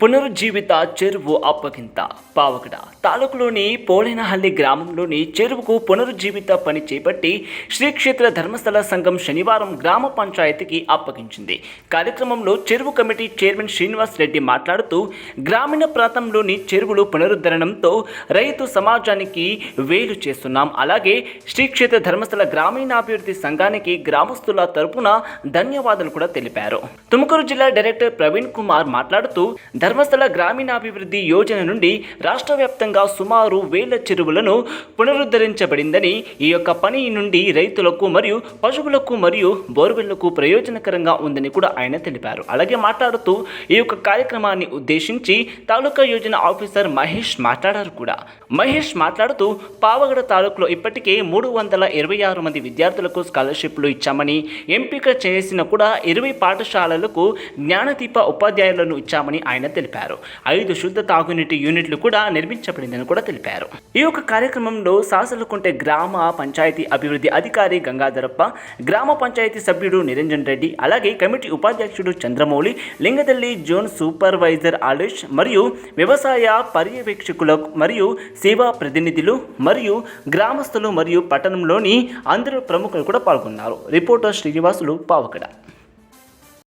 పునరుజ్జీవిత చెరువు అప్పగింత పావగడ తాలూకులోని పోలేనహల్లి గ్రామంలోని చెరువుకు పునరుజ్జీవిత పని చేపట్టి శ్రీక్షేత్ర ధర్మస్థల సంఘం శనివారం గ్రామ పంచాయతీకి అప్పగించింది. కార్యక్రమంలో చెరువు కమిటీ చైర్మన్ శ్రీనివాస్ రెడ్డి మాట్లాడుతూ గ్రామీణ ప్రాంతంలోని చెరువులు పునరుద్ధరణంతో రైతు సమాజానికి వేలు చేస్తున్నాం. అలాగే శ్రీక్షేత్ర ధర్మస్థల గ్రామీణాభివృద్ధి సంఘానికి గ్రామస్తుల తరపున ధన్యవాదాలు కూడా తెలిపారు. తుముకూరు జిల్లా డైరెక్టర్ ప్రవీణ్ కుమార్ మాట్లాడుతూ ధర్మస్థల గ్రామీణాభివృద్ధి యోజన నుండి రాష్ట్ర వ్యాప్తంగా సుమారు 1000 చెరువులను పునరుద్ధరించబడిందని, ఈ యొక్క పని నుండి రైతులకు మరియు పశువులకు మరియు బోర్వెళ్లకు ప్రయోజనకరంగా ఉందని కూడా ఆయన తెలిపారు. అలాగే మాట్లాడుతూ ఈ యొక్క కార్యక్రమాన్ని ఉద్దేశించి తాలూకా యోజన ఆఫీసర్ మహేష్ మాట్లాడుతూ పావగడ తాలూకులో ఇప్పటికే 326 మంది విద్యార్థులకు స్కాలర్షిప్లు ఇచ్చామని, ఎంపిక చేసిన కూడా 20 పాఠశాలలకు జ్ఞానదీప ఉపాధ్యాయులను ఇచ్చామని ఆయన తెలిపారు. 5 శుద్ధ తాగునీటి యూనిట్లు కూడా నిర్మించబడిందని కూడా తెలిపారు. ఈ యొక్క కార్యక్రమంలో సాసలకుంటే గ్రామ పంచాయతీ అభివృద్ధి అధికారి గంగాధరప్ప, గ్రామ పంచాయతీ సభ్యుడు నిరంజన్ రెడ్డి, అలాగే కమిటీ ఉపాధ్యక్షుడు చంద్రమౌళి, లింగదల్లి జోన్ సూపర్వైజర్ ఆలేష్ మరియు వ్యవసాయ పర్యవేక్షకులకు మరియు సేవా ప్రతినిధులు మరియు గ్రామస్తులు మరియు పట్టణంలోని అందరూ ప్రముఖులు కూడా పాల్గొన్నారు. రిపోర్టర్ శ్రీనివాసులు, పావగడ.